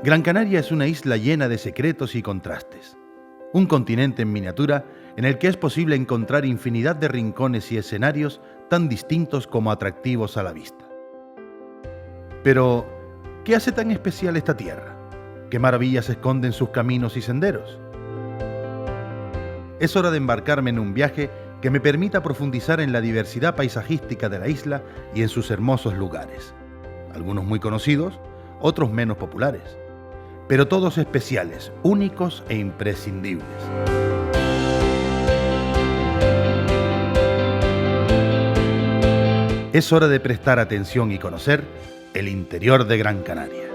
Gran Canaria es una isla llena de secretos y contrastes. Un continente en miniatura en el que es posible encontrar infinidad de rincones y escenarios tan distintos como atractivos a la vista. Pero, ¿qué hace tan especial esta tierra? ¿Qué maravillas esconden sus caminos y senderos? Es hora de embarcarme en un viaje que me permita profundizar en la diversidad paisajística de la isla y en sus hermosos lugares. Algunos muy conocidos, otros menos populares, pero todos especiales, únicos e imprescindibles. Es hora de prestar atención y conocer el interior de Gran Canaria.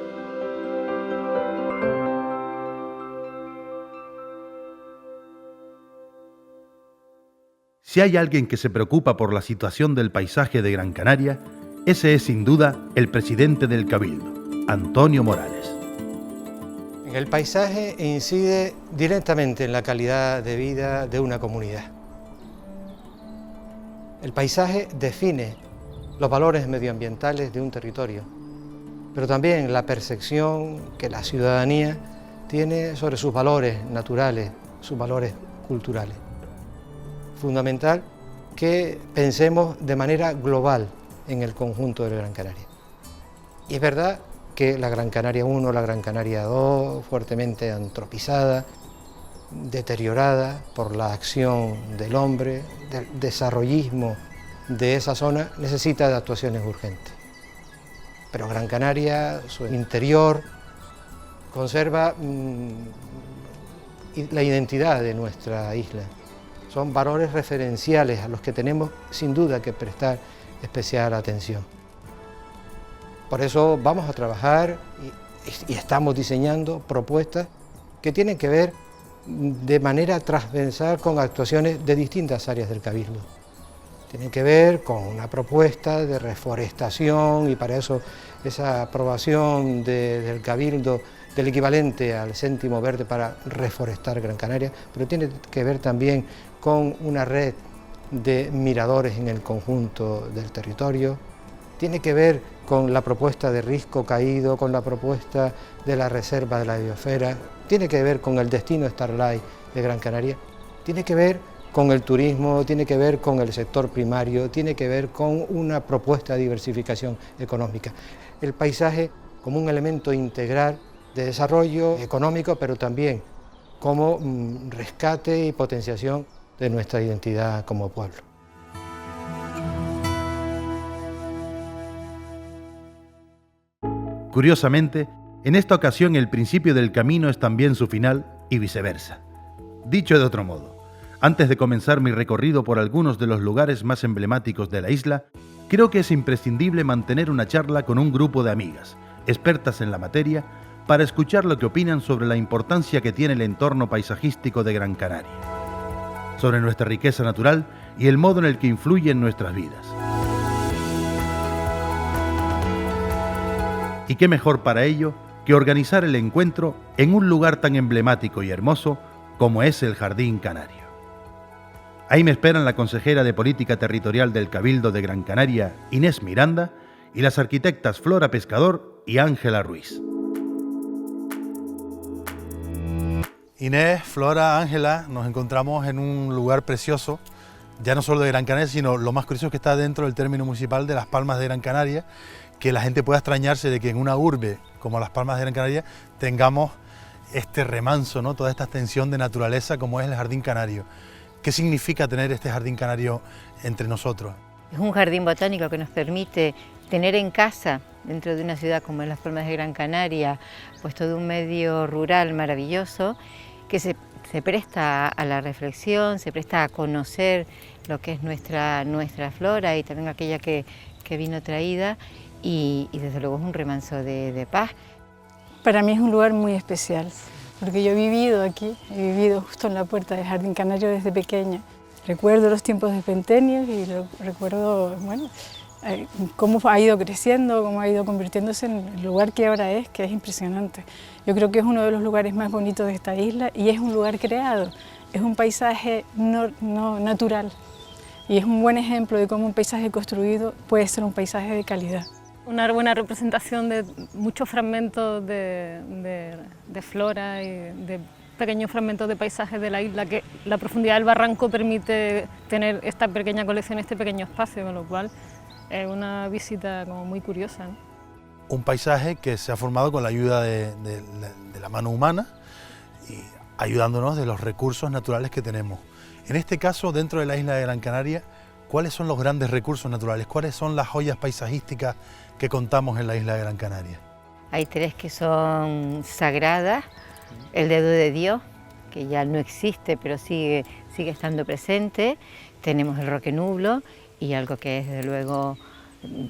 Si hay alguien que se preocupa por la situación del paisaje de Gran Canaria, ese es sin duda el presidente del Cabildo, Antonio Morales. El paisaje incide directamente en la calidad de vida de una comunidad. El paisaje define los valores medioambientales de un territorio, pero también la percepción que la ciudadanía tiene sobre sus valores naturales, sus valores culturales. Fundamental que pensemos de manera global en el conjunto de Gran Canaria. Y es verdad que la Gran Canaria 1, la Gran Canaria 2, fuertemente antropizada, deteriorada por la acción del hombre, del desarrollismo de esa zona, necesita de actuaciones urgentes. Pero Gran Canaria, su interior, conserva la identidad de nuestra isla. Son valores referenciales a los que tenemos sin duda que prestar especial atención. Por eso vamos a trabajar y estamos diseñando propuestas que tienen que ver de manera transversal con actuaciones de distintas áreas del Cabildo. Tienen que ver con una propuesta de reforestación y para eso esa aprobación del Cabildo del equivalente al céntimo verde para reforestar Gran Canaria, pero tiene que ver también con una red de miradores en el conjunto del territorio, tiene que ver con la propuesta de Risco Caído, con la propuesta de la Reserva de la Biosfera, tiene que ver con el destino Starlight de Gran Canaria, tiene que ver con el turismo, tiene que ver con el sector primario, tiene que ver con una propuesta de diversificación económica. El paisaje como un elemento integral de desarrollo económico, pero también como rescate y potenciación de nuestra identidad como pueblo. Curiosamente, en esta ocasión el principio del camino es también su final y viceversa. Dicho de otro modo, antes de comenzar mi recorrido por algunos de los lugares más emblemáticos de la isla, creo que es imprescindible mantener una charla con un grupo de amigas, expertas en la materia, para escuchar lo que opinan sobre la importancia que tiene el entorno paisajístico de Gran Canaria, sobre nuestra riqueza natural y el modo en el que influye en nuestras vidas. Y qué mejor para ello que organizar el encuentro en un lugar tan emblemático y hermoso como es el Jardín Canario. Ahí me esperan la consejera de Política Territorial del Cabildo de Gran Canaria, Inés Miranda, y las arquitectas Flora Pescador y Ángela Ruiz. Inés, Flora, Ángela, nos encontramos en un lugar precioso, ya no solo de Gran Canaria, sino lo más curioso es que está dentro del término municipal de Las Palmas de Gran Canaria, que la gente pueda extrañarse de que en una urbe como Las Palmas de Gran Canaria tengamos este remanso, ¿no? Toda esta extensión de naturaleza como es el Jardín Canario. ¿Qué significa tener este Jardín Canario entre nosotros? Es un jardín botánico que nos permite tener en casa, dentro de una ciudad como es Las Palmas de Gran Canaria, pues todo un medio rural maravilloso que se presta a la reflexión, se presta a conocer lo que es nuestra flora y también aquella que vino traída y desde luego es un remanso de paz. Para mí es un lugar muy especial, porque yo he vivido aquí, he vivido justo en la puerta del Jardín Canario desde pequeña. Recuerdo los tiempos de Pentenias y recuerdo, bueno, cómo ha ido creciendo, cómo ha ido convirtiéndose en el lugar que ahora es, que es impresionante. Yo creo que es uno de los lugares más bonitos de esta isla y es un lugar creado, es un paisaje no natural y es un buen ejemplo de cómo un paisaje construido puede ser un paisaje de calidad. Una buena representación de muchos fragmentos de flora y de pequeños fragmentos de paisajes de la isla, que la profundidad del barranco permite tener esta pequeña colección, este pequeño espacio, con lo cual es una visita como muy curiosa, ¿no? Un paisaje que se ha formado con la ayuda de la mano humana y ayudándonos de los recursos naturales que tenemos. En este caso, dentro de la isla de Gran Canaria, ¿cuáles son los grandes recursos naturales? ¿Cuáles son las joyas paisajísticas que contamos en la isla de Gran Canaria? Hay tres que son sagradas: el dedo de Dios, que ya no existe pero sigue estando presente, tenemos el Roque Nublo y algo que es desde luego,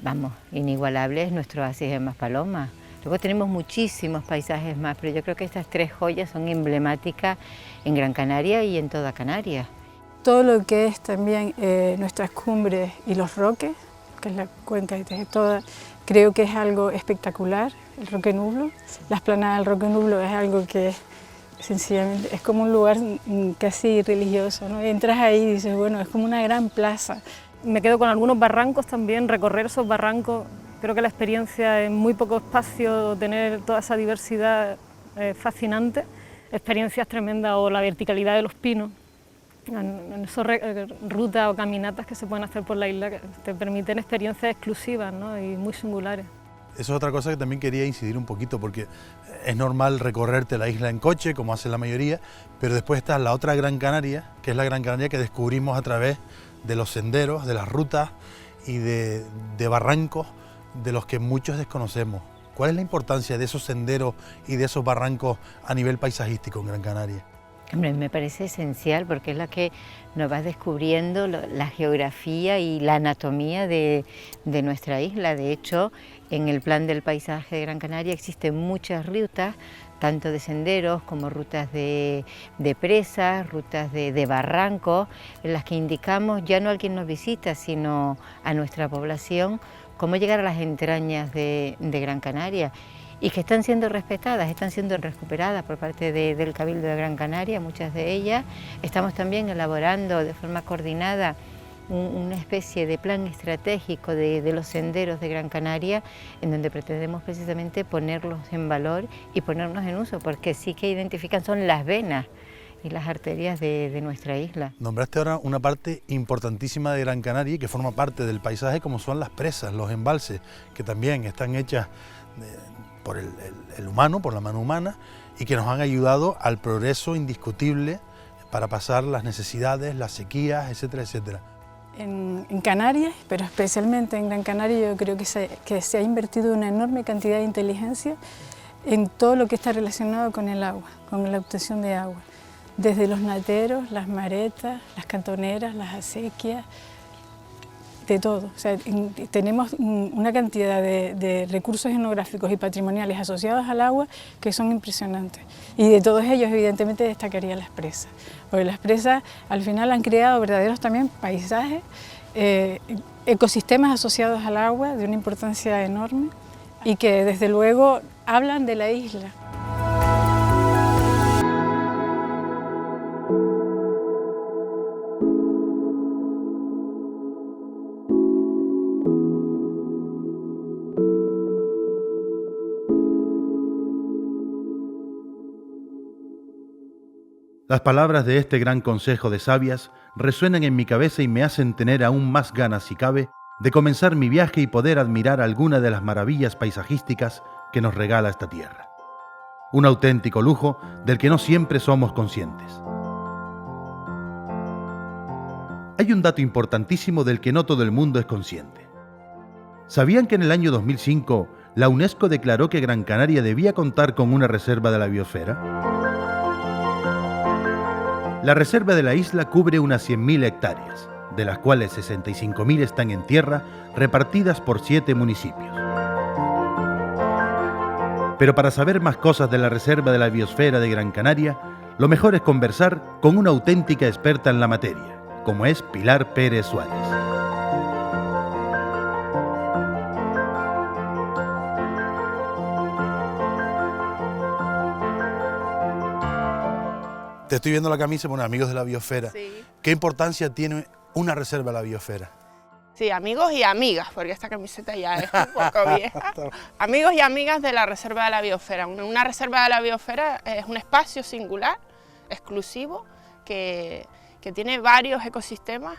vamos, inigualable, es nuestro oasis de Maspalomas. Luego tenemos muchísimos paisajes más, pero yo creo que estas tres joyas son emblemáticas en Gran Canaria y en toda Canarias. Todo lo que es también nuestras cumbres y los roques, que es la cuenca de toda, creo que es algo espectacular, el Roque Nublo. La explanada del Roque Nublo es algo que sencillamente es como un lugar casi religioso, ¿no? Entras ahí y dices, bueno, es como una gran plaza. Me quedo con algunos barrancos también, recorrer esos barrancos. Creo que la experiencia en muy poco espacio, tener toda esa diversidad es fascinante. Experiencias tremendas, o la verticalidad de los pinos. En esas rutas o caminatas que se pueden hacer por la isla que te permiten experiencias exclusivas, ¿no? Y muy singulares. Eso es otra cosa que también quería incidir un poquito, porque es normal recorrerte la isla en coche, como hace la mayoría, pero después está la otra Gran Canaria, que es la Gran Canaria que descubrimos a través de los senderos, de las rutas y de barrancos de los que muchos desconocemos. ¿Cuál es la importancia de esos senderos y de esos barrancos a nivel paisajístico en Gran Canaria? Hombre, me parece esencial porque es la que nos va descubriendo la geografía y la anatomía de nuestra isla. De hecho, en el plan del paisaje de Gran Canaria existen muchas rutas, tanto de senderos como rutas de presas, rutas de barrancos, en las que indicamos ya no a quien nos visita, sino a nuestra población cómo llegar a las entrañas de Gran Canaria, y que están siendo respetadas, están siendo recuperadas por parte del Cabildo de Gran Canaria, muchas de ellas. Estamos también elaborando de forma coordinada una especie de plan estratégico de los senderos de Gran Canaria, en donde pretendemos precisamente ponerlos en valor y ponernos en uso, porque sí que identifican, son las venas y las arterias de nuestra isla. Nombraste ahora una parte importantísima de Gran Canaria y que forma parte del paisaje, como son las presas, los embalses, que también están hechas por el humano, por la mano humana, y que nos han ayudado al progreso indiscutible para pasar las necesidades, las sequías, etcétera, etcétera. En Canarias, pero especialmente en Gran Canaria, yo creo que se ha invertido una enorme cantidad de inteligencia en todo lo que está relacionado con el agua, con la obtención de agua. Desde los nateros, las maretas, las cantoneras, las acequias, de todo. O sea, tenemos una cantidad de recursos etnográficos y patrimoniales asociados al agua que son impresionantes. Y de todos ellos, evidentemente, destacaría las presas. Porque las presas, al final, han creado verdaderos también paisajes, ecosistemas asociados al agua de una importancia enorme y que, desde luego, hablan de la isla. Las palabras de este gran consejo de sabias resuenan en mi cabeza y me hacen tener aún más ganas, si cabe, de comenzar mi viaje y poder admirar alguna de las maravillas paisajísticas que nos regala esta tierra. Un auténtico lujo del que no siempre somos conscientes. Hay un dato importantísimo del que no todo el mundo es consciente. ¿Sabían que en el año 2005 la UNESCO declaró que Gran Canaria debía contar con una reserva de la biosfera? La reserva de la isla cubre unas 100.000 hectáreas, de las cuales 65.000 están en tierra, repartidas por 7 municipios. Pero para saber más cosas de la reserva de la biosfera de Gran Canaria, lo mejor es conversar con una auténtica experta en la materia, como es Pilar Pérez Suárez. Te estoy viendo la camisa, bueno, amigos de la biosfera. Sí. ¿Qué importancia tiene una reserva de la biosfera? Sí, amigos y amigas, porque esta camiseta ya es un poco vieja. Amigos y amigas de la Reserva de la Biosfera. Una reserva de la biosfera es un espacio singular, exclusivo, que tiene varios ecosistemas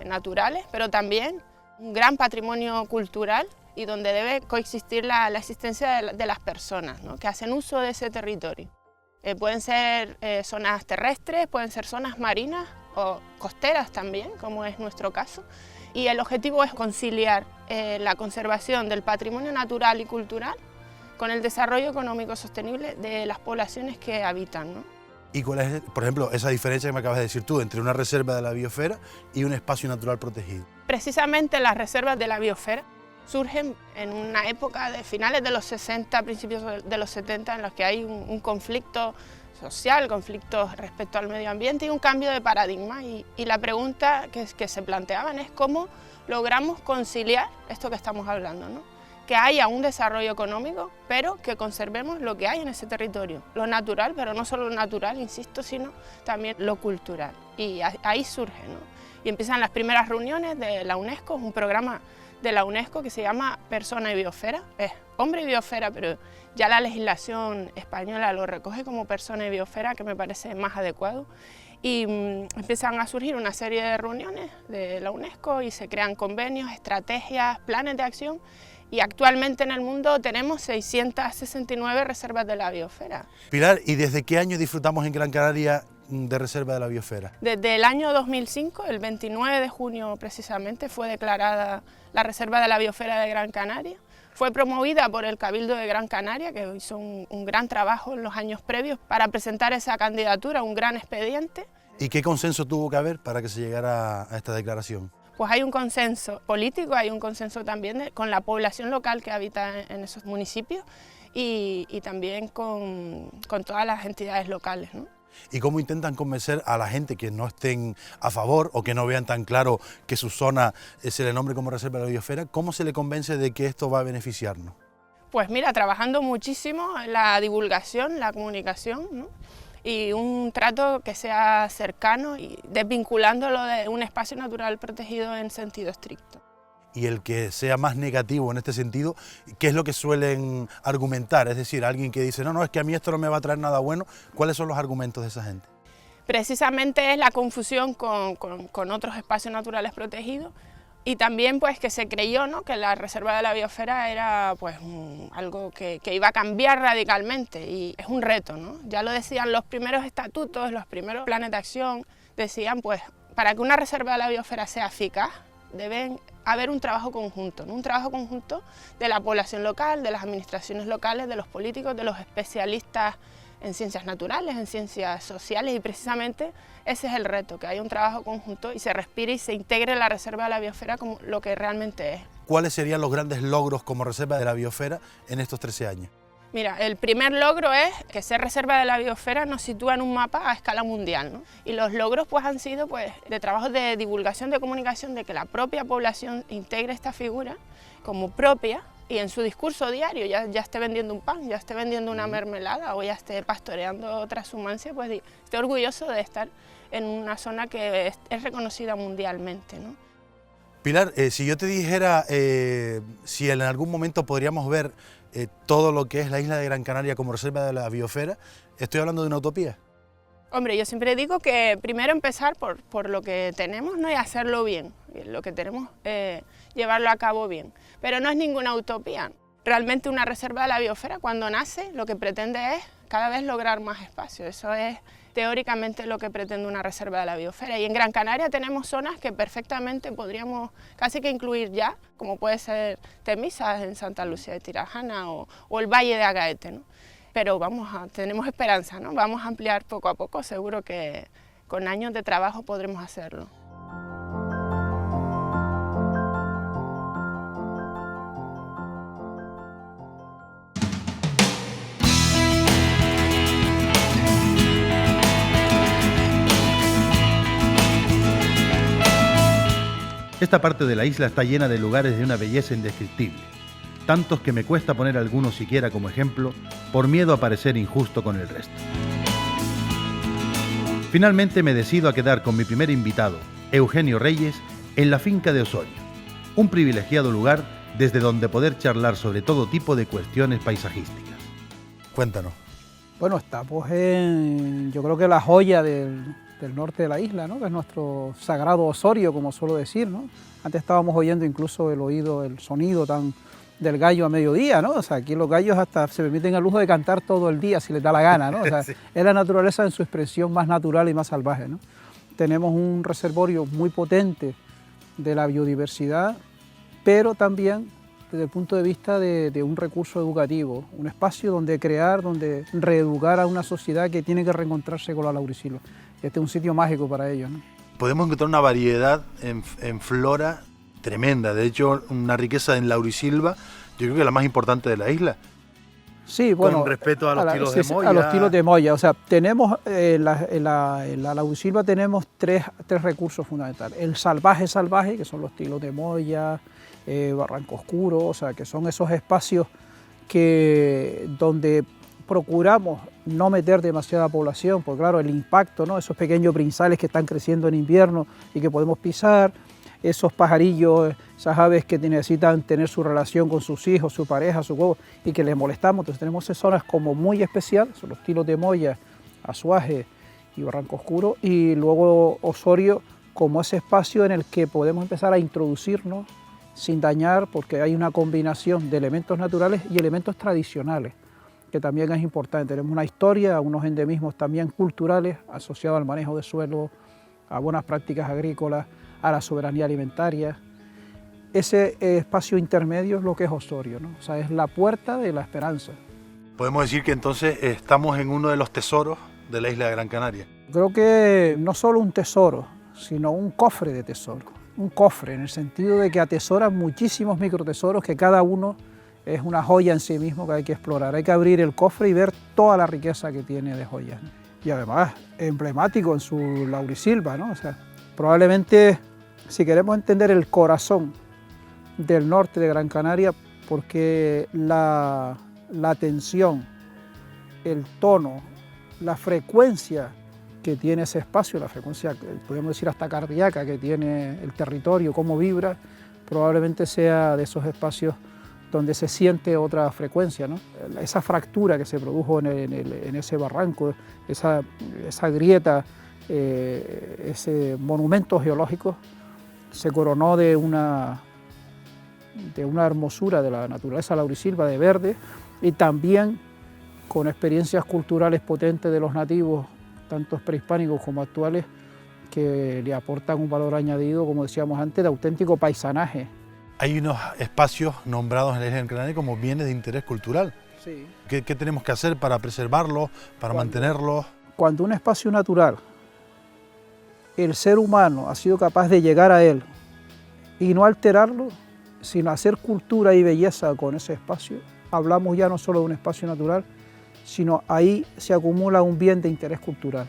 naturales, pero también un gran patrimonio cultural y donde debe coexistir la existencia de las personas, ¿no?, que hacen uso de ese territorio. Pueden ser zonas terrestres, pueden ser zonas marinas o costeras también, como es nuestro caso. Y el objetivo es conciliar la conservación del patrimonio natural y cultural con el desarrollo económico sostenible de las poblaciones que habitan, ¿no? ¿Y cuál es, por ejemplo, esa diferencia que me acabas de decir tú entre una reserva de la biosfera y un espacio natural protegido? Precisamente las reservas de la biosfera surgen en una época de finales de los 60, principios de los 70, en los que hay un conflicto social, conflictos respecto al medio ambiente y un cambio de paradigma. Y la pregunta que se planteaban es cómo logramos conciliar esto que estamos hablando, ¿no? Que haya un desarrollo económico, pero que conservemos lo que hay en ese territorio, lo natural, pero no solo lo natural, insisto, sino también lo cultural. Y ahí surge, ¿no? Y empiezan las primeras reuniones de la UNESCO, un programa de la UNESCO que se llama Persona y Biosfera, es hombre y biosfera, pero ya la legislación española lo recoge como persona y biosfera, que me parece más adecuado. Y empiezan a surgir una serie de reuniones de la UNESCO y se crean convenios, estrategias, planes de acción. Y actualmente en el mundo tenemos 669 reservas de la biosfera. Pilar, ¿y desde qué año disfrutamos en Gran Canaria de reserva de la biosfera? Desde el año 2005, el 29 de junio precisamente, fue declarada la Reserva de la Biosfera de Gran Canaria. Fue promovida por el Cabildo de Gran Canaria, que hizo un gran trabajo en los años previos para presentar esa candidatura, un gran expediente. ¿Y qué consenso tuvo que haber para que se llegara a esta declaración? Pues hay un consenso político, hay un consenso también con la población local que habita en esos municipios y también con todas las entidades locales, ¿no? ¿Y cómo intentan convencer a la gente que no estén a favor o que no vean tan claro que su zona se le nombre como reserva de la biosfera? ¿Cómo se le convence de que esto va a beneficiarnos? Pues mira, trabajando muchísimo en la divulgación, la comunicación, ¿no? Y un trato que sea cercano y desvinculándolo de un espacio natural protegido en sentido estricto. Y el que sea más negativo en este sentido, ¿qué es lo que suelen argumentar? Es decir, alguien que dice, no, es que a mí esto no me va a traer nada bueno, ¿cuáles son los argumentos de esa gente? Precisamente es la confusión con otros espacios naturales protegidos y también pues que se creyó, ¿no?, que la Reserva de la Biosfera era pues algo que iba a cambiar radicalmente y es un reto, ¿no? Ya lo decían los primeros estatutos, los primeros planes de acción, decían pues para que una Reserva de la Biosfera sea eficaz deben haber un trabajo conjunto, ¿no? Un trabajo conjunto de la población local, de las administraciones locales, de los políticos, de los especialistas en ciencias naturales, en ciencias sociales y precisamente ese es el reto, que haya un trabajo conjunto y se respire y se integre la Reserva de la Biosfera como lo que realmente es. ¿Cuáles serían los grandes logros como Reserva de la Biosfera en estos 13 años? Mira, el primer logro es que ser Reserva de la Biosfera nos sitúa en un mapa a escala mundial, ¿no? Y los logros pues han sido pues de trabajos de divulgación, de comunicación, de que la propia población integre esta figura como propia y en su discurso diario ya esté vendiendo un pan, ya esté vendiendo una mermelada o ya esté pastoreando transhumancia, pues esté orgulloso de estar en una zona que es reconocida mundialmente, ¿no? Pilar, si yo te dijera si en algún momento podríamos ver todo lo que es la isla de Gran Canaria como reserva de la biosfera, ¿estoy hablando de una utopía? Hombre, yo siempre digo que primero empezar por lo que tenemos, ¿no?, y hacerlo bien, lo que tenemos, llevarlo a cabo bien, pero no es ninguna utopía. Realmente una reserva de la biosfera cuando nace lo que pretende es cada vez lograr más espacio, eso es teóricamente lo que pretende una reserva de la biosfera. Y en Gran Canaria tenemos zonas que perfectamente podríamos casi que incluir ya, como puede ser Temisas en Santa Lucía de Tirajana o el Valle de Agaete, ¿no? Pero tenemos esperanza, ¿no? Vamos a ampliar poco a poco, seguro que con años de trabajo podremos hacerlo. Esta parte de la isla está llena de lugares de una belleza indescriptible, tantos que me cuesta poner algunos siquiera como ejemplo por miedo a parecer injusto con el resto. Finalmente me decido a quedar con mi primer invitado, Eugenio Reyes, en la finca de Osorio, un privilegiado lugar desde donde poder charlar sobre todo tipo de cuestiones paisajísticas. Cuéntanos. Bueno, estamos en, yo creo que la joya del norte de la isla, ¿no? Que es nuestro sagrado Osorio, como suelo decir, ¿no? Antes estábamos oyendo incluso el sonido tan del gallo a mediodía, ¿no? O sea, aquí los gallos hasta se permiten el lujo de cantar todo el día si les da la gana, ¿no? O sea, sí. Es la naturaleza en su expresión más natural y más salvaje, ¿no? Tenemos un reservorio muy potente de la biodiversidad, pero también desde el punto de vista de un recurso educativo, un espacio donde crear, donde reeducar a una sociedad que tiene que reencontrarse con la laurisilva. Este es un sitio mágico para ellos, ¿no? Podemos encontrar una variedad en flora tremenda, de hecho una riqueza en laurisilva, yo creo que la más importante de la isla. Sí, bueno, con respecto a los tilos de molla. A los tilos de molla, o sea, tenemos en la laurisilva tenemos tres recursos fundamentales. El salvaje, que son los tilos de molla, barranco oscuro, o sea, que son esos espacios donde procuramos no meter demasiada población, porque claro, el impacto, ¿no? Esos pequeños brinzales que están creciendo en invierno y que podemos pisar, esos pajarillos, esas aves que necesitan tener su relación con sus hijos, su pareja, sus huevos, y que les molestamos. Entonces tenemos esas zonas como muy especiales, son los tilos de molla, azuaje y barranco oscuro, y luego Osorio como ese espacio en el que podemos empezar a introducirnos sin dañar, porque hay una combinación de elementos naturales y elementos tradicionales, que también es importante. Tenemos una historia, unos endemismos también culturales asociados al manejo de suelo, a buenas prácticas agrícolas, a la soberanía alimentaria. Ese espacio intermedio es lo que es Osorio, ¿no? O sea, es la puerta de la esperanza. Podemos decir que entonces estamos en uno de los tesoros de la isla de Gran Canaria. Creo que no solo un tesoro, sino un cofre de tesoro. Un cofre en el sentido de que atesora muchísimos microtesoros que cada uno es una joya en sí mismo que hay que explorar. Hay que abrir el cofre y ver toda la riqueza que tiene de joyas, ¿no? Y además emblemático en su laurisilva, ¿no? O sea, probablemente si queremos entender el corazón del norte de Gran Canaria, porque la tensión, el tono, la frecuencia que tiene ese espacio, la frecuencia, podemos decir hasta cardíaca que tiene el territorio, cómo vibra, probablemente sea de esos espacios donde se siente otra frecuencia, ¿no? Esa fractura que se produjo en ese barranco, esa grieta, ese monumento geológico, se coronó de una hermosura de la naturaleza laurisilva, de verde, y también con experiencias culturales potentes de los nativos, tanto prehispánicos como actuales, que le aportan un valor añadido, como decíamos antes, de auténtico paisanaje. Hay unos espacios nombrados en la isla de Gran Canaria como bienes de interés cultural. Sí. ¿Qué tenemos que hacer para preservarlos, para mantenerlos? Cuando un espacio natural, el ser humano ha sido capaz de llegar a él y no alterarlo, sino hacer cultura y belleza con ese espacio, hablamos ya no solo de un espacio natural, sino ahí se acumula un bien de interés cultural.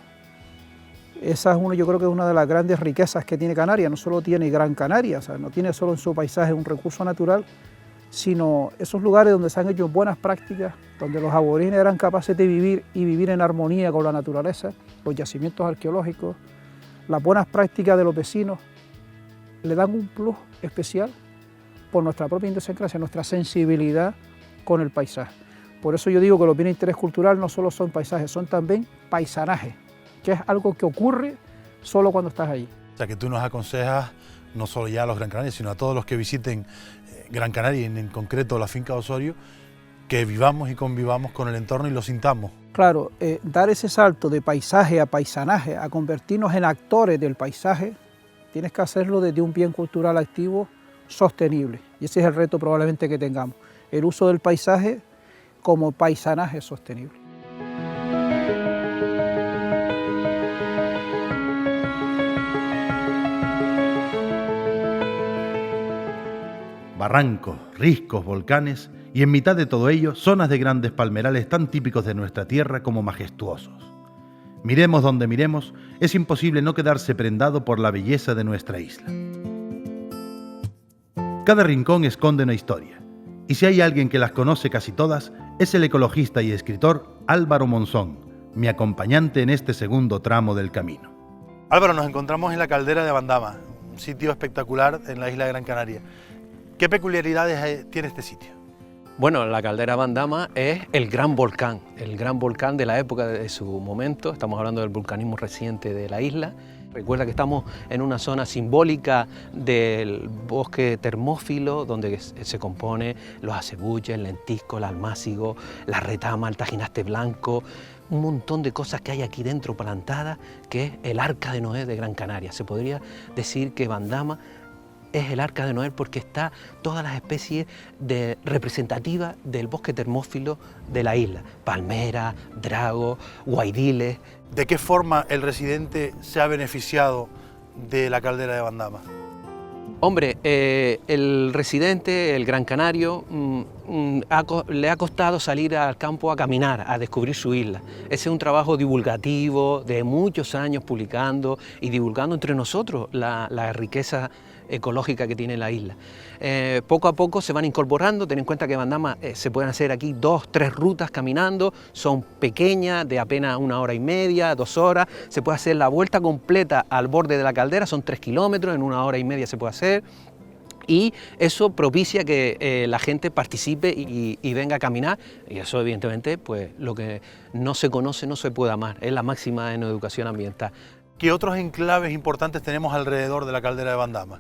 Esa es yo creo que es una de las grandes riquezas que tiene Canarias. No solo tiene Gran Canaria, o sea, no tiene solo en su paisaje un recurso natural, sino esos lugares donde se han hecho buenas prácticas, donde los aborígenes eran capaces de vivir y vivir en armonía con la naturaleza, los yacimientos arqueológicos, las buenas prácticas de los vecinos, le dan un plus especial por nuestra propia idiosincrasia, nuestra sensibilidad con el paisaje. Por eso yo digo que los bienes de interés cultural no solo son paisajes, son también paisanaje, que es algo que ocurre solo cuando estás allí. O sea, que tú nos aconsejas, no solo ya a los Gran Canarios, sino a todos los que visiten Gran Canaria, en concreto la finca de Osorio, que vivamos y convivamos con el entorno y lo sintamos. Claro, dar ese salto de paisaje a paisanaje, a convertirnos en actores del paisaje, tienes que hacerlo desde un bien cultural activo sostenible. Y ese es el reto probablemente que tengamos, el uso del paisaje como paisanaje sostenible. Barrancos, riscos, volcanes y en mitad de todo ello, zonas de grandes palmerales tan típicos de nuestra tierra como majestuosos. Miremos donde miremos, es imposible no quedarse prendado por la belleza de nuestra isla. Cada rincón esconde una historia, y si hay alguien que las conoce casi todas, es el ecologista y escritor Álvaro Monzón, mi acompañante en este segundo tramo del camino. Álvaro, nos encontramos en la caldera de Bandama, un sitio espectacular en la isla de Gran Canaria. ¿Qué peculiaridades tiene este sitio? Bueno, la caldera Bandama es el gran volcán de la época de su momento. Estamos hablando del vulcanismo reciente de la isla. Recuerda que estamos en una zona simbólica del bosque termófilo, donde se compone los acebuches, el lentisco, el almácigo, la retama, el tajinaste blanco, un montón de cosas que hay aquí dentro plantadas, que es el Arca de Noé de Gran Canaria. Se podría decir que Bandama es el Arca de Noé porque está todas las especies representativas del bosque termófilo de la isla. Palmeras, dragos, guaidiles. ¿De qué forma el residente se ha beneficiado de la caldera de Bandama? Hombre, el residente, el gran canario, le ha costado salir al campo a caminar, a descubrir su isla. Ese es un trabajo divulgativo de muchos años publicando y divulgando entre nosotros la riqueza ecológica que tiene la isla. Poco a poco se van incorporando. Ten en cuenta que Bandama se pueden hacer aquí 2 o 3 rutas caminando, son pequeñas, de apenas 1 hora y media, 2 horas, se puede hacer la vuelta completa al borde de la caldera, son 3 kilómetros, en 1 hora y media se puede hacer. Y eso propicia que la gente participe y venga a caminar, y eso evidentemente pues lo que no se conoce no se puede amar, es la máxima en educación ambiental. ¿Qué otros enclaves importantes tenemos alrededor de la caldera de Bandama?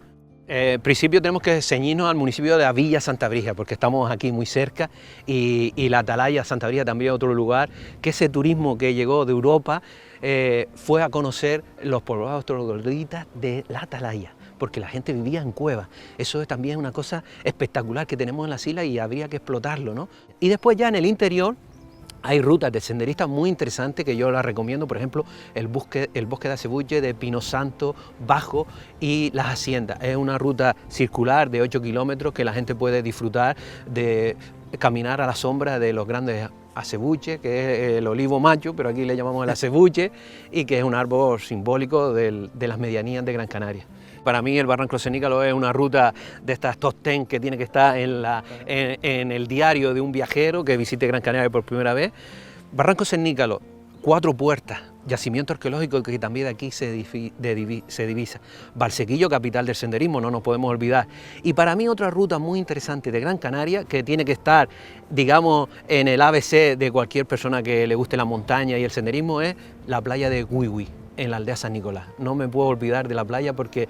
En principio tenemos que ceñirnos al municipio de la Villa Santa Brígida, porque estamos aquí muy cerca, y la Atalaya Santa Brígida también es otro lugar, que ese turismo que llegó de Europa fue a conocer los poblados trogloditas de la Atalaya, porque la gente vivía en cuevas. Eso es también una cosa espectacular que tenemos en las islas y habría que explotarlo, ¿no? Y después ya en el interior hay rutas de senderistas muy interesantes que yo las recomiendo, por ejemplo, el bosque de Acebuche, de Pino Santo, Bajo y Las Haciendas. Es una ruta circular de 8 kilómetros que la gente puede disfrutar de caminar a la sombra de los grandes acebuches, que es el olivo macho, pero aquí le llamamos el acebuche, y que es un árbol simbólico de las medianías de Gran Canaria. Para mí el Barranco Cernícalo es una ruta de estas top 10 que tiene que estar en el diario de un viajero que visite Gran Canaria por primera vez. Barranco Cernícalo, 4 puertas, yacimiento arqueológico que también de aquí se divisa. Valsequillo, capital del senderismo, no nos podemos olvidar. Y para mí otra ruta muy interesante de Gran Canaria, que tiene que estar, digamos, en el ABC de cualquier persona que le guste la montaña y el senderismo, es la playa de Huihui, en la aldea San Nicolás. No me puedo olvidar de la playa porque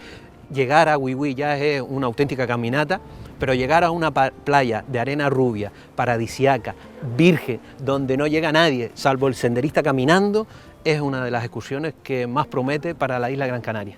llegar a Huihui ya es una auténtica caminata, pero llegar a una playa de arena rubia, paradisiaca, virgen, donde no llega nadie, salvo el senderista caminando, es una de las excursiones que más promete para la isla Gran Canaria.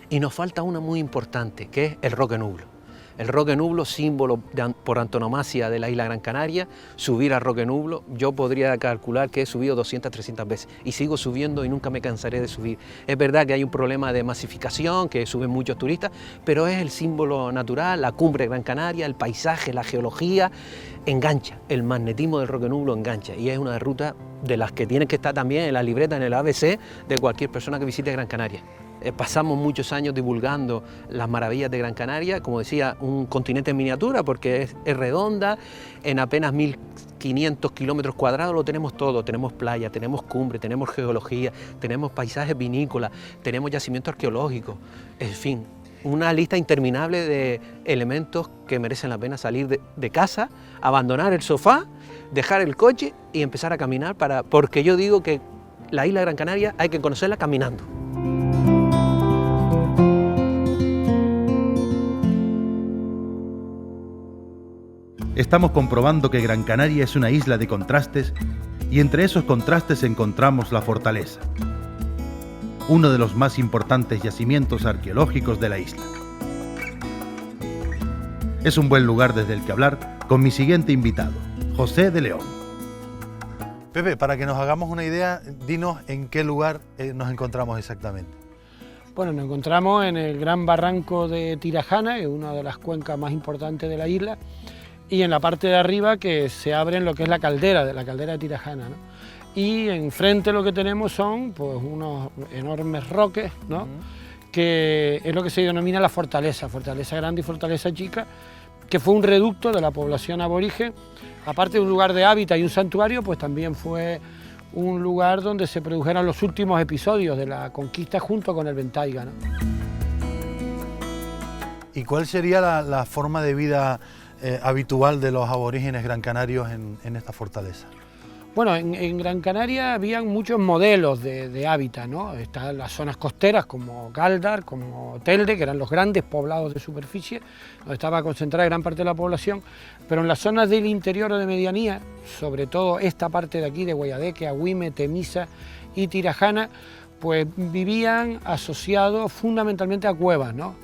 Y nos falta una muy importante, que es el Roque Nublo. El Roque Nublo, símbolo por antonomasia de la isla Gran Canaria. Subir al Roque Nublo, yo podría calcular que he subido 200, 300 veces y sigo subiendo y nunca me cansaré de subir. Es verdad que hay un problema de masificación, que suben muchos turistas, pero es el símbolo natural, la cumbre de Gran Canaria, el paisaje, la geología, engancha, el magnetismo del Roque Nublo engancha, y es una ruta de las que tiene que estar también en la libreta, en el ABC de cualquier persona que visite Gran Canaria. Pasamos muchos años divulgando las maravillas de Gran Canaria, como decía, un continente en miniatura porque es redonda, en apenas 1500 kilómetros cuadrados lo tenemos todo, tenemos playa, tenemos cumbre, tenemos geología, tenemos paisajes vinícolas, tenemos yacimientos arqueológicos, en fin, una lista interminable de elementos que merecen la pena salir de casa, abandonar el sofá, dejar el coche y empezar a caminar, porque yo digo que la isla de Gran Canaria hay que conocerla caminando. Estamos comprobando que Gran Canaria es una isla de contrastes y entre esos contrastes encontramos la fortaleza, uno de los más importantes yacimientos arqueológicos de la isla. Es un buen lugar desde el que hablar con mi siguiente invitado, José de León. Pepe, para que nos hagamos una idea, dinos en qué lugar nos encontramos exactamente. Bueno, nos encontramos en el gran barranco de Tirajana, que es una de las cuencas más importantes de la isla, y en la parte de arriba que se abre en lo que es la caldera de Tirajana, ¿no? Y enfrente lo que tenemos son pues unos enormes roques, ¿no? Que es lo que se denomina la fortaleza grande y fortaleza chica, que fue un reducto de la población aborigen. Aparte de un lugar de hábitat y un santuario, pues también fue un lugar donde se produjeron los últimos episodios de la conquista junto con el Ventaiga, ¿no? ¿Y cuál sería la forma de vida habitual de los aborígenes gran canarios en esta fortaleza? Bueno, en Gran Canaria habían muchos modelos de hábitat, ¿no? Están las zonas costeras como Galdar, como Telde, que eran los grandes poblados de superficie, donde estaba concentrada gran parte de la población, pero en las zonas del interior o de medianía, sobre todo esta parte de aquí, de Guayadeque, Agüime, Temisa y Tirajana, pues vivían asociados fundamentalmente a cuevas, ¿no?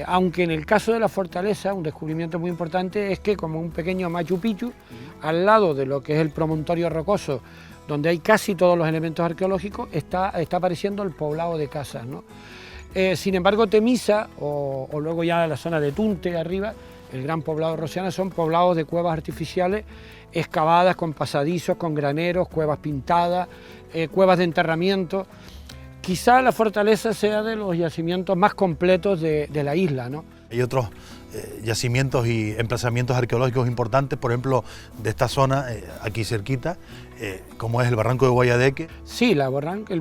Aunque en el caso de la fortaleza, un descubrimiento muy importante es que, como un pequeño Machu Picchu, al lado de lo que es el promontorio rocoso, donde hay casi todos los elementos arqueológicos, está apareciendo el poblado de casas, ¿no? Sin embargo, Temisa, o luego ya la zona de Tunte arriba, el gran poblado de Rosiana, son poblados de cuevas artificiales excavadas con pasadizos, con graneros, cuevas pintadas, cuevas de enterramiento. Quizá la fortaleza sea de los yacimientos más completos de la isla, ¿no? Hay otros yacimientos y emplazamientos arqueológicos importantes, por ejemplo, de esta zona, aquí cerquita, como es el Barranco de Guayadeque. Sí, el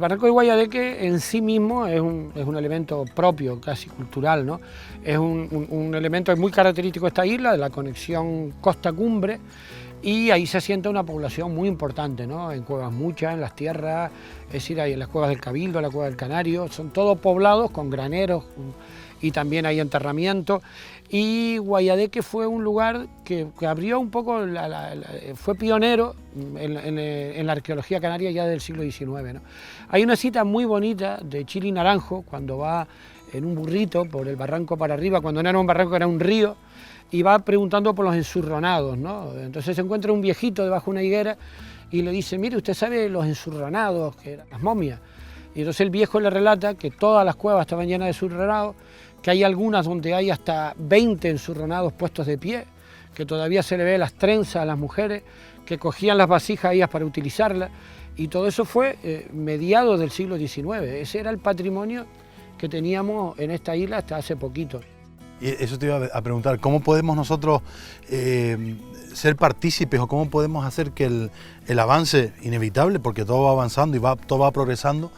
Barranco de Guayadeque en sí mismo es un elemento propio, casi cultural, ¿no? Es un elemento muy característico de esta isla, de la conexión costa-cumbre, y ahí se asienta una población muy importante, ¿no? En cuevas muchas, en las tierras, es decir, hay en las cuevas del Cabildo, la cueva del Canario, son todos poblados con graneros y también hay enterramientos. Y Guayadeque fue un lugar que abrió un poco, fue pionero en la arqueología canaria ya del siglo XIX, ¿no? Hay una cita muy bonita de Chili Naranjo, cuando va en un burrito por el barranco para arriba, cuando no era un barranco, era un río, y va preguntando por los ensurronados, ¿no? Entonces se encuentra un viejito debajo de una higuera y le dice, mire, ¿usted sabe los ensurronados, que eran las momias? Y entonces el viejo le relata que todas las cuevas estaban llenas de ensurronados, que hay algunas donde hay hasta 20 ensurronados puestos de pie, que todavía se le ve las trenzas a las mujeres, que cogían las vasijas ellas para utilizarlas, y todo eso fue mediados del siglo XIX. Ese era el patrimonio que teníamos en esta isla hasta hace poquito. Y eso te iba a preguntar, ¿cómo podemos nosotros ser partícipes o cómo podemos hacer que el avance inevitable, porque todo va avanzando y todo va progresando,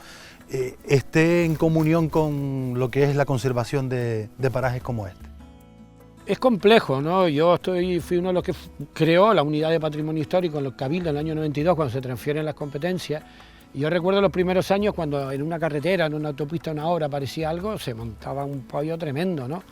esté en comunión con lo que es la conservación de parajes como este? Es complejo, ¿no? Yo fui uno de los que creó la unidad de patrimonio histórico en los Cabildos en el año 92, cuando se transfieren las competencias. Y yo recuerdo los primeros años cuando en una carretera, en una autopista, una obra aparecía algo, se montaba un pollo tremendo, ¿no?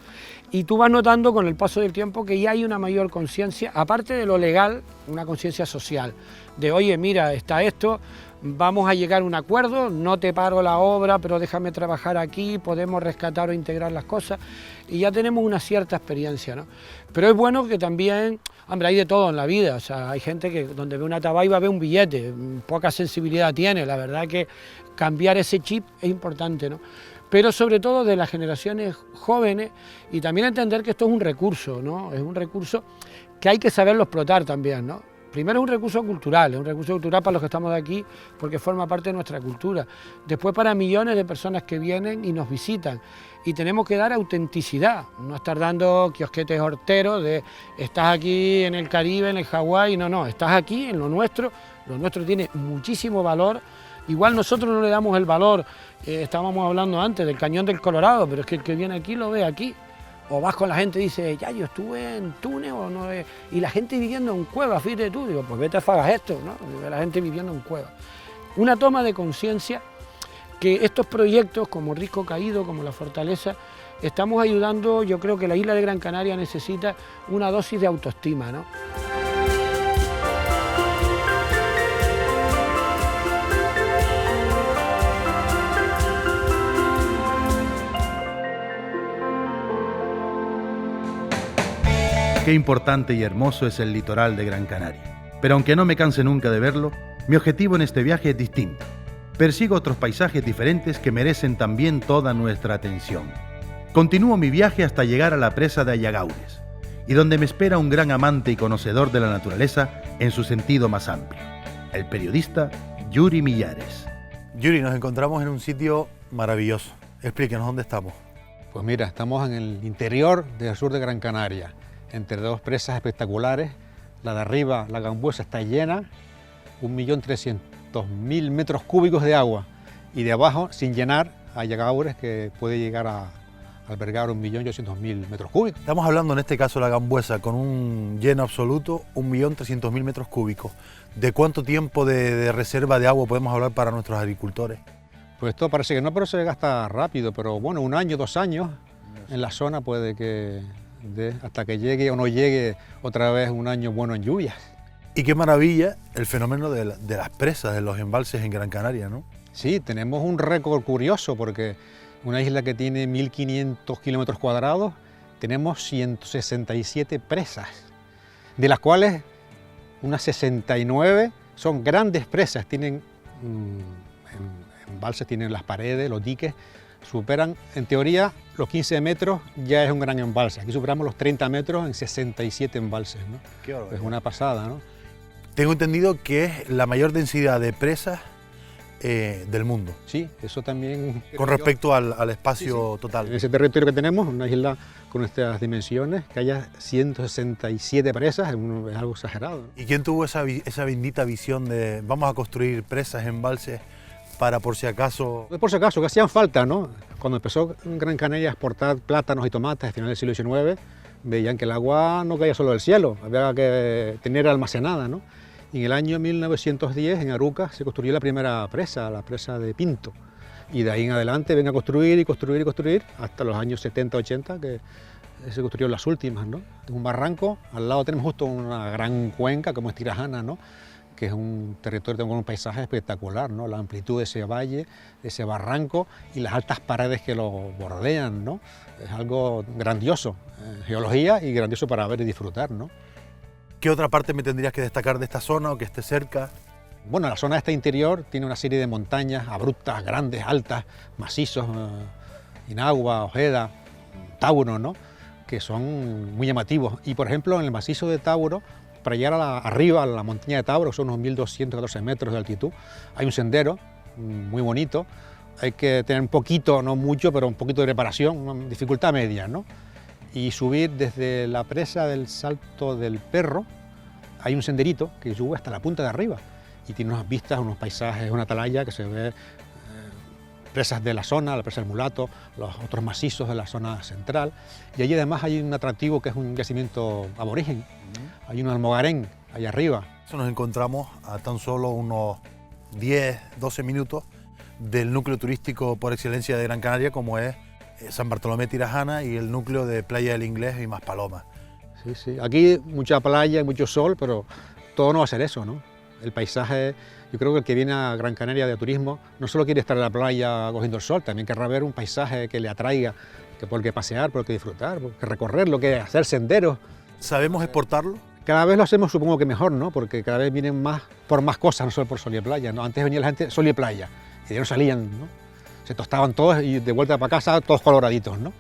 Y tú vas notando con el paso del tiempo que ya hay una mayor conciencia, aparte de lo legal, una conciencia social, de oye, mira, está esto, vamos a llegar a un acuerdo, no te paro la obra, pero déjame trabajar aquí, podemos rescatar o integrar las cosas, y ya tenemos una cierta experiencia, ¿no? Pero es bueno que también, hombre, hay de todo en la vida, o sea, hay gente que donde ve una tabaiba ve un billete, poca sensibilidad tiene, la verdad que cambiar ese chip es importante, ¿no? Pero sobre todo de las generaciones jóvenes y también entender que esto es un recurso, ¿no? Es un recurso que hay que saberlo explotar también, ¿no? Primero es un recurso cultural para los que estamos de aquí porque forma parte de nuestra cultura. Después para millones de personas que vienen y nos visitan. Y tenemos que dar autenticidad, no estar dando kiosquetes horteros de estás aquí en el Caribe, en el Hawái, no, estás aquí en lo nuestro tiene muchísimo valor. Igual nosotros no le damos el valor, estábamos hablando antes del Cañón del Colorado, pero es que el que viene aquí lo ve aquí. O vas con la gente y dice, ya yo estuve en Túnez o no, y la gente viviendo en cuevas, fíjate tú, digo, pues vete a Fagagesto, ¿no? La gente viviendo en cuevas. Una toma de conciencia que estos proyectos como Risco Caído, como La Fortaleza, estamos ayudando, yo creo que la isla de Gran Canaria necesita una dosis de autoestima, ¿no? Qué importante y hermoso es el litoral de Gran Canaria. Pero aunque no me canse nunca de verlo, mi objetivo en este viaje es distinto. Persigo otros paisajes diferentes que merecen también toda nuestra atención. Continúo mi viaje hasta llegar a la presa de Ayagaures, y donde me espera un gran amante y conocedor de la naturaleza en su sentido más amplio, el periodista Yuri Millares. Yuri, nos encontramos en un sitio maravilloso. Explíquenos dónde estamos. Pues mira, estamos en el interior del sur de Gran Canaria, entre dos presas espectaculares. La de arriba, la Gambuesa, está llena, 1.300.000 metros cúbicos de agua, y de abajo, sin llenar, hay Ayagaures, que puede llegar a albergar 1.800.000 metros cúbicos. Estamos hablando en este caso de la Gambuesa con un lleno absoluto, 1.300.000 metros cúbicos. ¿De cuánto tiempo de reserva de agua podemos hablar para nuestros agricultores? Pues esto parece que no, pero se gasta rápido, pero bueno, 1 año, 2 años en la zona puede que hasta que llegue o no llegue otra vez un año bueno en lluvias. Y qué maravilla el fenómeno de las presas, de los embalses en Gran Canaria, ¿no? Sí, tenemos un récord curioso porque una isla que tiene 1.500 kilómetros cuadrados, tenemos 167 presas, de las cuales unas 69 son grandes presas, tienen embalses, tienen las paredes, los diques, superan, en teoría, los 15 metros ya es un gran embalse. Aquí superamos los 30 metros en 67 embalses, ¿no? Qué barbaridad. Es una pasada, ¿no? Tengo entendido que es la mayor densidad de presas del mundo. Sí, eso también... Con respecto al espacio total. En ese territorio que tenemos, una isla con estas dimensiones, que haya 167 presas, es algo exagerado, ¿no? ¿Y quién tuvo esa bendita visión de vamos a construir presas, embalses, para por si acaso? Por si acaso, que hacían falta, ¿no? Cuando empezó Gran Canaria a exportar plátanos y tomates a finales del siglo XIX, veían que el agua no caía solo del cielo, había que tener almacenada, ¿no? Y en el año 1910 en Aruca se construyó la primera presa, la presa de Pinto. Y de ahí en adelante ven a construir y construir y construir hasta los años 70-80 que se construyeron las últimas, ¿no? Es un barranco, al lado tenemos justo una gran cuenca como es Tirajana, ¿no? Que es un territorio con un paisaje espectacular, ¿no? La amplitud de ese valle, de ese barranco y las altas paredes que lo bordean, ¿no? Es algo grandioso, geología y grandioso para ver y disfrutar, ¿no? ¿Qué otra parte me tendrías que destacar de esta zona o que esté cerca? Bueno, la zona esta interior tiene una serie de montañas abruptas, grandes, altas, macizos, Inagua, Ojeda, Tauro, ¿no? Que son muy llamativos. Y por ejemplo, en el macizo de Tauro, para llegar arriba a la montaña de Tauro, que son unos 1.214 metros de altitud, hay un sendero muy bonito. Hay que tener un poquito, no mucho, pero un poquito de preparación, una dificultad media, ¿no? Y subir desde la presa del Salto del Perro, hay un senderito que sube hasta la punta de arriba y tiene unas vistas, unos paisajes, una atalaya que se ve presas de la zona, la presa del Mulato, los otros macizos de la zona central. Y allí además hay un atractivo que es un yacimiento aborigen, hay un almogarén allá arriba. Eso nos encontramos a tan solo unos 10, 12 minutos del núcleo turístico por excelencia de Gran Canaria, como es San Bartolomé Tirajana y el núcleo de Playa del Inglés y Maspalomas. Sí, sí. Aquí mucha playa, mucho sol, pero todo no va a ser eso, ¿no? El paisaje, yo creo que el que viene a Gran Canaria de turismo no solo quiere estar en la playa cogiendo el sol, también querrá ver un paisaje que le atraiga, que por el que pasear, por el que disfrutar, por el que recorrerlo, que hacer senderos. ¿Sabemos exportarlo? Cada vez lo hacemos, supongo que mejor, ¿no? Porque cada vez vienen más por más cosas, no solo por sol y playa, ¿no? Antes venía la gente sol y playa, y de ahí no salían, ¿no? Se tostaban todos y de vuelta para casa todos coloraditos, ¿no?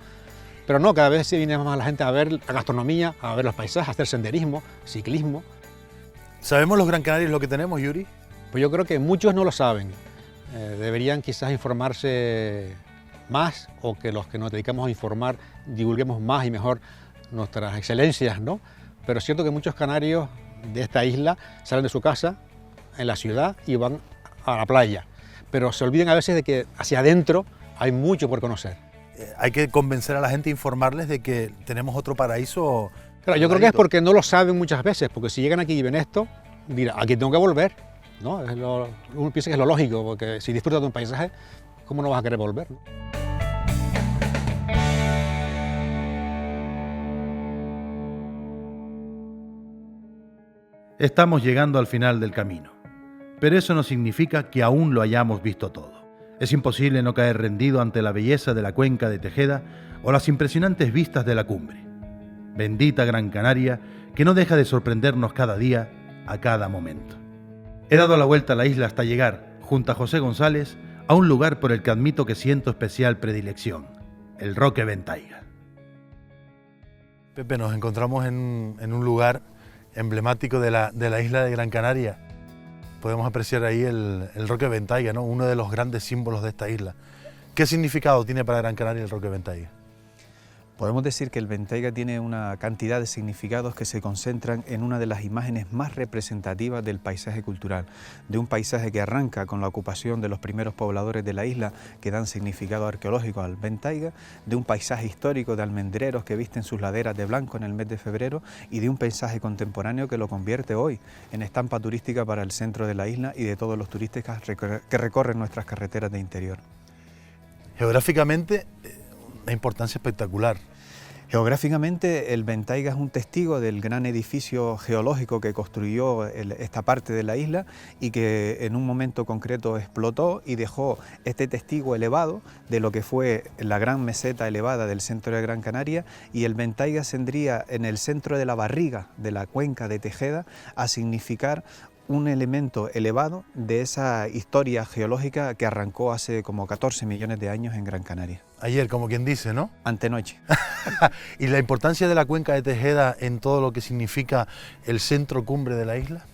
Pero no, cada vez se viene más la gente a ver la gastronomía, a ver los paisajes, a hacer senderismo, ciclismo. ¿Sabemos los Gran Canarios lo que tenemos, Yuri? Pues yo creo que muchos no lo saben. Deberían quizás informarse más, o que los que nos dedicamos a informar divulguemos más y mejor nuestras excelencias, ¿no? Pero es cierto que muchos canarios de esta isla salen de su casa en la ciudad y van a la playa, pero se olvidan a veces de que hacia adentro hay mucho por conocer. Hay que convencer a la gente, informarles de que tenemos otro paraíso. Claro, yo creo que es porque no lo saben muchas veces, porque si llegan aquí y ven esto, dirán, aquí tengo que volver, ¿no? Uno piensa que es lo lógico, porque si disfrutas de un paisaje, ¿cómo no vas a querer volver, ¿no? Estamos llegando al final del camino, pero eso no significa que aún lo hayamos visto todo. Es imposible no caer rendido ante la belleza de la cuenca de Tejeda o las impresionantes vistas de la cumbre. Bendita Gran Canaria, que no deja de sorprendernos cada día, a cada momento. He dado la vuelta a la isla hasta llegar, junto a José González, a un lugar por el que admito que siento especial predilección, el Roque Ventaiga. Pepe, nos encontramos en un lugar emblemático de la isla de Gran Canaria. Podemos apreciar ahí el Roque Ventaiga, ¿no? Uno de los grandes símbolos de esta isla. ¿Qué significado tiene para Gran Canaria el Roque Ventaiga? Podemos decir que el Ventaiga tiene una cantidad de significados que se concentran en una de las imágenes más representativas del paisaje cultural, de un paisaje que arranca con la ocupación de los primeros pobladores de la isla que dan significado arqueológico al Ventaiga, de un paisaje histórico de almendreros que visten sus laderas de blanco en el mes de febrero y de un paisaje contemporáneo que lo convierte hoy en estampa turística para el centro de la isla y de todos los turistas que recorren nuestras carreteras de interior. Geográficamente, una importancia espectacular. Geográficamente, el Ventaiga es un testigo del gran edificio geológico que construyó esta parte de la isla y que en un momento concreto explotó y dejó este testigo elevado de lo que fue la gran meseta elevada del centro de Gran Canaria, y el Ventaiga tendría en el centro de la barriga de la cuenca de Tejeda a significar un elemento elevado de esa historia geológica que arrancó hace como 14 millones de años en Gran Canaria. Ayer, como quien dice, ¿no? Antenoche. ¿Y la importancia de la cuenca de Tejeda en todo lo que significa el centro cumbre de la isla?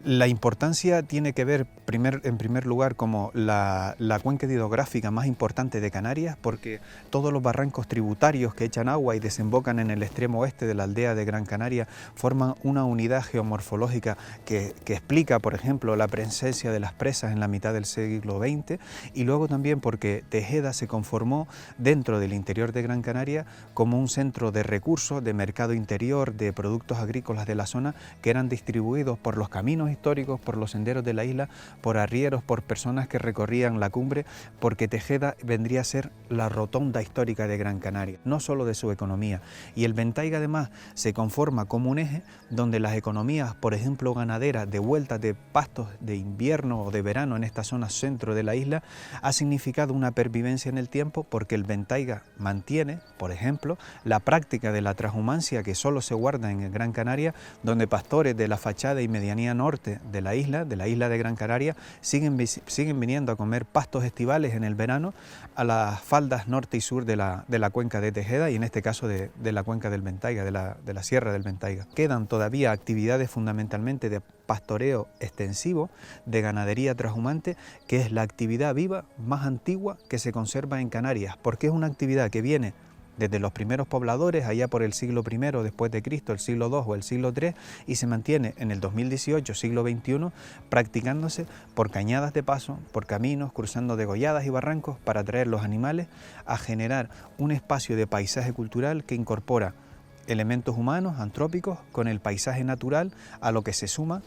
La importancia tiene que ver, en primer lugar, como la cuenca hidrográfica más importante de Canarias, porque todos los barrancos tributarios que echan agua y desembocan en el extremo oeste de la aldea de Gran Canaria forman una unidad geomorfológica que explica, por ejemplo, la presencia de las presas en la mitad del siglo XX, y luego también porque Tejeda se conformó dentro del interior de Gran Canaria como un centro de recursos, de mercado interior, de productos agrícolas de la zona que eran distribuidos por los caminos históricos, por los senderos de la isla, por arrieros, por personas que recorrían la cumbre, porque Tejeda vendría a ser la rotonda histórica de Gran Canaria, no solo de su economía. Y el Ventaiga además se conforma como un eje donde las economías, por ejemplo ganaderas, de vueltas de pastos de invierno o de verano en esta zona centro de la isla, ha significado una pervivencia en el tiempo, porque el Ventaiga mantiene, por ejemplo, la práctica de la transhumancia que solo se guarda en Gran Canaria, donde pastores de la fachada y medianía norte de la isla de Gran Canaria, siguen viniendo a comer pastos estivales en el verano a las faldas norte y sur de la cuenca de Tejeda, y en este caso de la cuenca del Ventaiga, de la sierra del Ventaiga. Quedan todavía actividades fundamentalmente de pastoreo extensivo, de ganadería trashumante, que es la actividad viva más antigua que se conserva en Canarias, porque es una actividad que viene desde los primeros pobladores, allá por el siglo I después de Cristo, el siglo II o el siglo III, y se mantiene en el 2018, siglo XXI, practicándose por cañadas de paso, por caminos, cruzando degolladas y barrancos para atraer los animales a generar un espacio de paisaje cultural que incorpora elementos humanos, antrópicos, con el paisaje natural, a lo que se suma,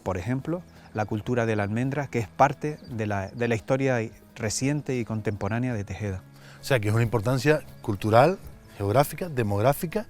por ejemplo, la cultura de la almendra, que es parte de la historia reciente y contemporánea de Tejeda. O sea que es una importancia cultural, geográfica, demográfica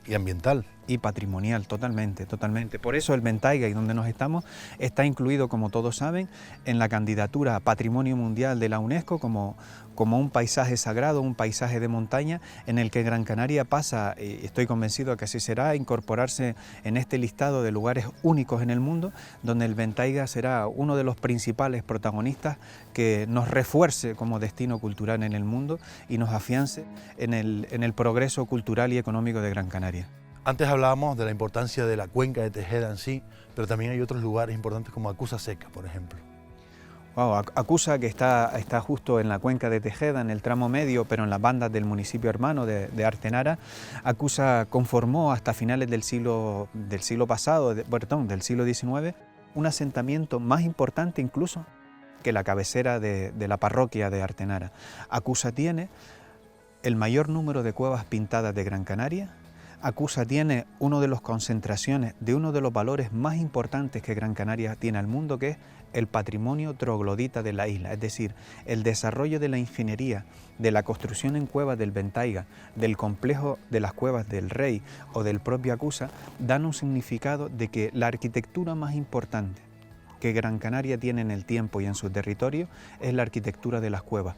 y ambiental. Y patrimonial, totalmente, totalmente. Por eso el Ventaiga, y donde nos estamos, está incluido, como todos saben, en la candidatura a Patrimonio Mundial de la UNESCO como un paisaje sagrado, un paisaje de montaña, en el que Gran Canaria pasa, y estoy convencido de que así será, a incorporarse en este listado de lugares únicos en el mundo, donde el Ventaiga será uno de los principales protagonistas que nos refuerce como destino cultural en el mundo y nos afiance en el progreso cultural y económico de Gran Canaria. Antes hablábamos de la importancia de la cuenca de Tejeda en sí, pero también hay otros lugares importantes como Acusa Seca, por ejemplo. Wow, Acusa, que está justo en la cuenca de Tejeda, en el tramo medio, pero en las bandas del municipio hermano de Artenara. Acusa conformó hasta finales del siglo XIX, un asentamiento más importante incluso que la cabecera de la parroquia de Artenara. Acusa tiene el mayor número de cuevas pintadas de Gran Canaria. Acusa tiene una de las concentraciones de uno de los valores más importantes que Gran Canaria tiene al mundo, que es el patrimonio troglodita de la isla, es decir, el desarrollo de la ingeniería, de la construcción en cuevas del Ventaiga, del complejo de las cuevas del Rey o del propio Acusa, dan un significado de que la arquitectura más importante que Gran Canaria tiene en el tiempo y en su territorio es la arquitectura de las cuevas.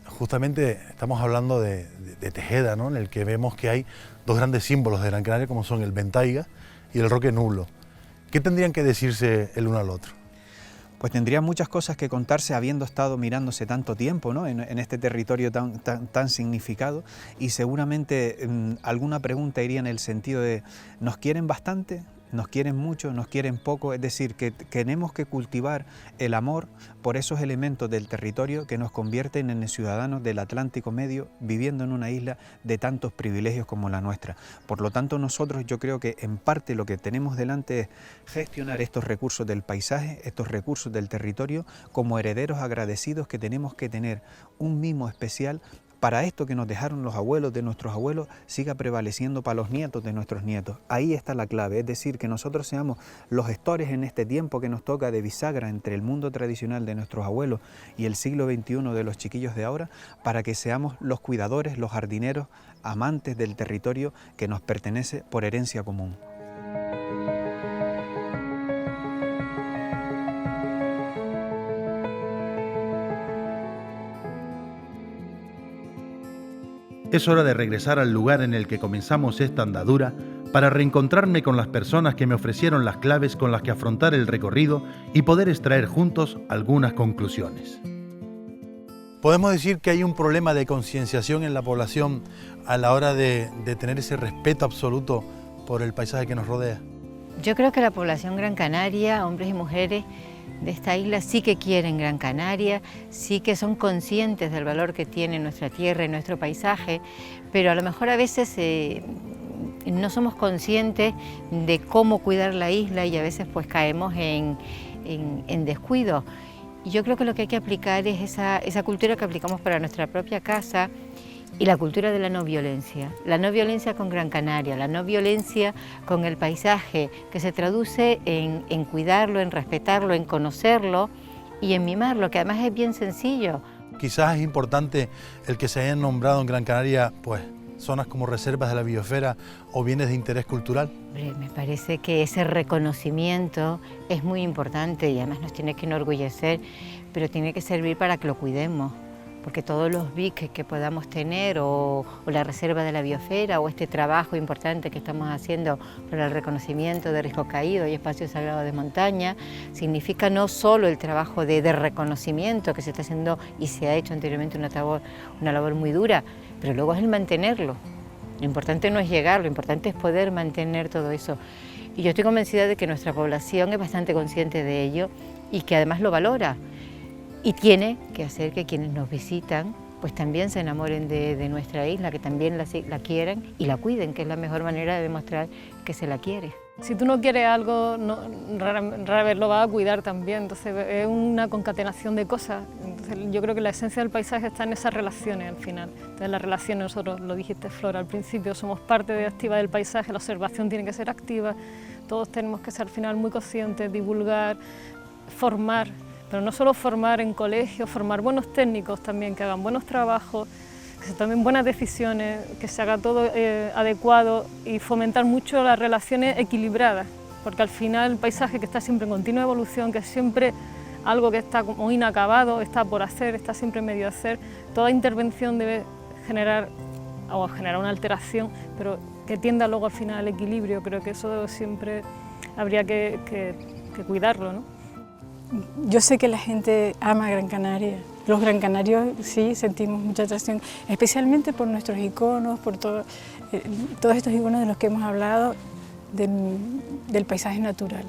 Justamente estamos hablando de Tejeda, ¿no?, en el que vemos que hay dos grandes símbolos de Gran Canaria, como son el Ventaiga y el Roque Nulo. ¿Qué tendrían que decirse el uno al otro? Pues tendría muchas cosas que contarse habiendo estado mirándose tanto tiempo, ¿no?, en este territorio tan significado, y seguramente alguna pregunta iría en el sentido de ¿nos quieren bastante nos quieren mucho, nos quieren poco, es decir, que tenemos que cultivar el amor por esos elementos del territorio que nos convierten en ciudadanos del Atlántico Medio, viviendo en una isla de tantos privilegios como la nuestra. Por lo tanto, nosotros, yo creo que en parte lo que tenemos delante es gestionar estos recursos del paisaje, estos recursos del territorio, como herederos agradecidos que tenemos que tener un mimo especial para esto que nos dejaron los abuelos de nuestros abuelos siga prevaleciendo para los nietos de nuestros nietos. Ahí está la clave, es decir, que nosotros seamos los gestores en este tiempo que nos toca de bisagra entre el mundo tradicional de nuestros abuelos y el siglo XXI de los chiquillos de ahora, para que seamos los cuidadores, los jardineros, amantes del territorio que nos pertenece por herencia común. Es hora de regresar al lugar en el que comenzamos esta andadura para reencontrarme con las personas que me ofrecieron las claves con las que afrontar el recorrido y poder extraer juntos algunas conclusiones. Podemos decir que hay un problema de concienciación en la población a la hora de tener ese respeto absoluto por el paisaje que nos rodea. Yo creo que la población gran canaria, hombres y mujeres de esta isla, sí que quieren Gran Canaria, sí que son conscientes del valor que tiene nuestra tierra y nuestro paisaje, pero a lo mejor a veces no somos conscientes de cómo cuidar la isla y a veces pues caemos en descuido. Y yo creo que lo que hay que aplicar es esa cultura que aplicamos para nuestra propia casa y la cultura de la no violencia con Gran Canaria, la no violencia con el paisaje, que se traduce en cuidarlo, en respetarlo, en conocerlo y en mimarlo, que además es bien sencillo. Quizás es importante el que se hayan nombrado en Gran Canaria pues, zonas como reservas de la biosfera o bienes de interés cultural. Me parece que ese reconocimiento es muy importante y además nos tiene que enorgullecer, pero tiene que servir para que lo cuidemos. Porque todos los BIC que podamos tener o la reserva de la biosfera o este trabajo importante que estamos haciendo para el reconocimiento de risco caído y espacios sagrados de montaña, significa no solo el trabajo de reconocimiento que se está haciendo y se ha hecho anteriormente una labor muy dura, pero luego es el mantenerlo. Lo importante no es llegar, lo importante es poder mantener todo eso. Y yo estoy convencida de que nuestra población es bastante consciente de ello y que además lo valora. Y tiene que hacer que quienes nos visitan pues también se enamoren de nuestra isla, que también la quieran y la cuiden, que es la mejor manera de demostrar que se la quiere. Si tú no quieres algo, rara vez lo vas a cuidar también, entonces es una concatenación de cosas. Entonces, yo creo que la esencia del paisaje está en esas relaciones al final. Entonces las relaciones, nosotros lo dijiste Flora al principio, somos parte activa del paisaje, la observación tiene que ser activa, todos tenemos que ser al final muy conscientes, divulgar, formar. Pero no solo formar en colegios, formar buenos técnicos también, que hagan buenos trabajos, que se tomen buenas decisiones, que se haga todo adecuado y fomentar mucho las relaciones equilibradas, porque al final el paisaje que está siempre en continua evolución, que es siempre algo que está como inacabado, está por hacer, está siempre en medio de hacer, toda intervención debe generar una alteración, pero que tienda luego al final al equilibrio. Creo que eso siempre habría que cuidarlo, ¿no? Yo sé que la gente ama Gran Canaria. Los gran canarios sí sentimos mucha atracción, especialmente por nuestros iconos, por todos estos iconos de los que hemos hablado, del paisaje natural.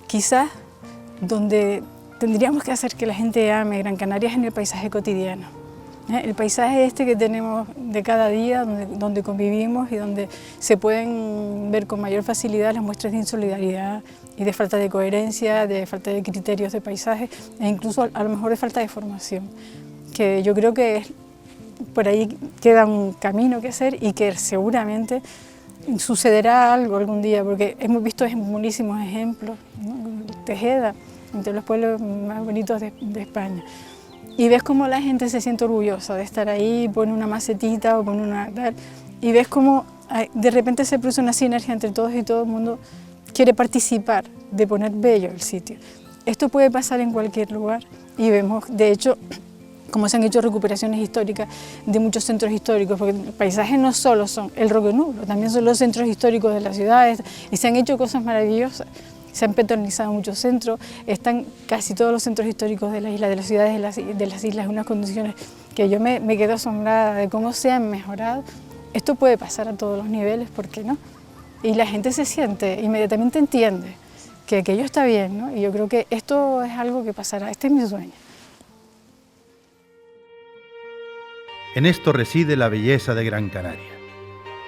Quizás donde tendríamos que hacer que la gente ame Gran Canaria es en el paisaje cotidiano. El paisaje este que tenemos de cada día, donde convivimos y donde se pueden ver con mayor facilidad las muestras de insolidaridad y de falta de coherencia, de falta de criterios de paisaje e incluso a lo mejor de falta de formación, que yo creo que por ahí queda un camino que hacer y que seguramente sucederá algo algún día, porque hemos visto buenísimos ejemplos, ¿no? Tejeda, entre los pueblos más bonitos de España. Y ves cómo la gente se siente orgullosa de estar ahí, pone una macetita o pone una tal, y ves cómo de repente se produce una sinergia entre todos y todo el mundo quiere participar de poner bello el sitio. Esto puede pasar en cualquier lugar y vemos, de hecho, cómo se han hecho recuperaciones históricas de muchos centros históricos, porque el paisaje no solo son el Roque Nublo, también son los centros históricos de las ciudades y se han hecho cosas maravillosas. Se han peatonalizado muchos centros, están casi todos los centros históricos de la isla, de las ciudades de las islas, en unas condiciones que yo me quedo asombrada de cómo se han mejorado. Esto puede pasar a todos los niveles, ¿por qué no? y la gente se siente, inmediatamente entiende que aquello está bien, ¿no? Y yo creo que esto es algo que pasará, este es mi sueño. En esto reside la belleza de Gran Canaria.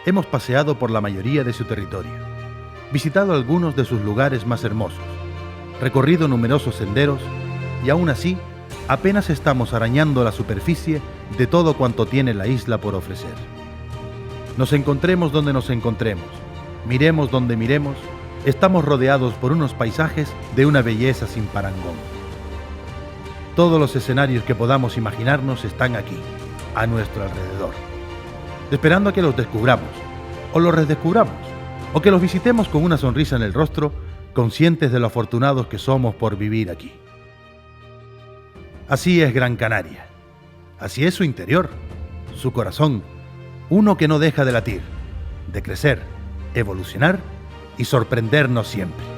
Hemos paseado por la mayoría de su territorio, visitado algunos de sus lugares más hermosos, recorrido numerosos senderos y aún así apenas estamos arañando la superficie de todo cuanto tiene la isla por ofrecer. Nos encontremos donde nos encontremos, miremos donde miremos, estamos rodeados por unos paisajes de una belleza sin parangón. Todos los escenarios que podamos imaginarnos están aquí, a nuestro alrededor, esperando a que los descubramos, o los redescubramos, o que los visitemos con una sonrisa en el rostro, conscientes de lo afortunados que somos por vivir aquí. Así es Gran Canaria, así es su interior, su corazón, uno que no deja de latir, de crecer, evolucionar y sorprendernos siempre.